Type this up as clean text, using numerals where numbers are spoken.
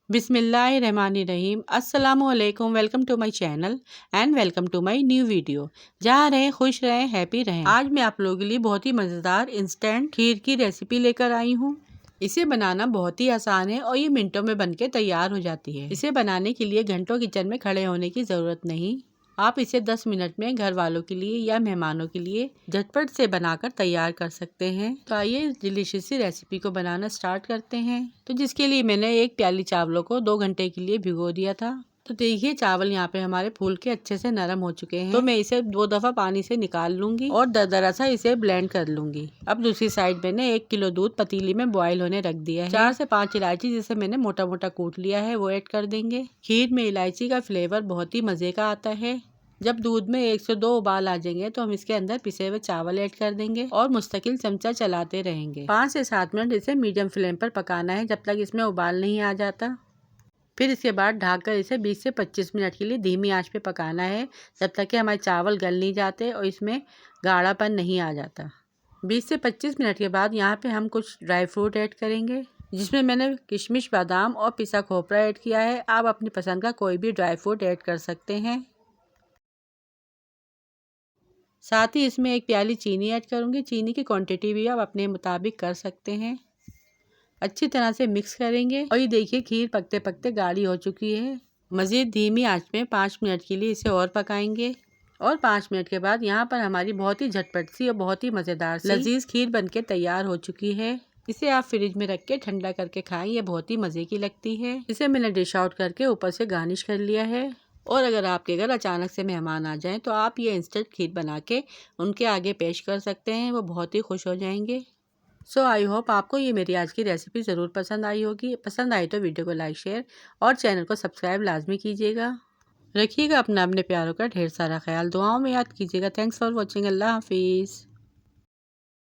बिस्मिल्लाहिर्रहमानिर्रहीम। अस्सलामुअलैकुम। Welcome to my channel and welcome to my new video. जहाँ रहें खुश रहें, हैप्पी रहें। आज मैं आप लोगों के लिए बहुत ही मज़ेदार इंस्टेंट खीर की रेसिपी लेकर आई हूँ। इसे बनाना बहुत ही आसान है और ये मिनटों में बनके तैयार हो जाती है। इसे बनाने के लिए घंटों किचन में खड़े होने की ज़रूरत नहीं। आप इसे 10 मिनट में घर वालों के लिए या मेहमानों के लिए झटपट से बनाकर तैयार कर सकते हैं। तो आइए इस डिलीशियस सी रेसिपी को बनाना स्टार्ट करते हैं। तो जिसके लिए मैंने एक प्याली चावलों को 2 घंटे के लिए भिगो दिया था। तो देखिए चावल यहाँ पे हमारे फूल के अच्छे से नरम हो चुके हैं। तो मैं इसे 2 दफ़ा पानी से निकाल लूंगी और दरदरा सा इसे ब्लेंड कर लूंगी। अब दूसरी साइड मैंने 1 किलो दूध पतीली में बॉईल होने रख दिया है। 4 से 5 इलायची जिसे मैंने मोटा मोटा कूट लिया है वो ऐड कर देंगे। खीर में इलायची का फ्लेवर बहुत ही मजे का आता है। जब दूध में 1 से 2 उबाल आ जाएंगे तो हम इसके अंदर पिसे हुए चावल ऐड कर देंगे और मुस्तकिल चमचा चलाते रहेंगे। 5 से 7 मिनट इसे मीडियम फ्लेम पर पकाना है जब तक इसमें उबाल नहीं आ जाता। फिर इसके बाद ढककर इसे 20 से 25 मिनट के लिए धीमी आंच पे पकाना है जब तक कि हमारे चावल गल नहीं जाते और इसमें गाढ़ापन नहीं आ जाता। 20 से 25 मिनट के बाद यहाँ पे हम कुछ ड्राई फ्रूट ऐड करेंगे जिसमें मैंने किशमिश, बादाम और पिसा खोपरा ऐड किया है। आप अपनी पसंद का कोई भी ड्राई फ्रूट ऐड कर सकते हैं। साथ ही इसमें 1 प्याली चीनी ऐड करूँगी। चीनी की क्वांटिटी भी आप अपने मुताबिक कर सकते हैं। अच्छी तरह से मिक्स करेंगे और ये देखिए खीर पकते पकते गाढ़ी हो चुकी है। मज़ीद धीमी आंच में 5 मिनट के लिए इसे और पकाएंगे और 5 मिनट के बाद यहाँ पर हमारी बहुत ही झटपट सी और बहुत ही मज़ेदार सी लजीज खीर बनके तैयार हो चुकी है। इसे आप फ्रिज में रख के ठंडा करके खाएं, ये बहुत ही मज़े की लगती है। इसे मैंने डिश आउट करके ऊपर से गार्निश कर लिया है। और अगर आपके घर अचानक से मेहमान आ जाएं तो आप ये इंस्टेंट खीर बना के उनके आगे पेश कर सकते हैं, वो बहुत ही खुश हो जाएंगे। सो आई होप आपको ये मेरी आज की रेसिपी ज़रूर पसंद आई होगी। पसंद आई तो वीडियो को लाइक, शेयर और चैनल को सब्सक्राइब लाजमी कीजिएगा। रखिएगा अपना अपने प्यारों का ढेर सारा ख्याल, दुआओं में याद कीजिएगा। Thanks for watching. अल्लाह हाफिज़।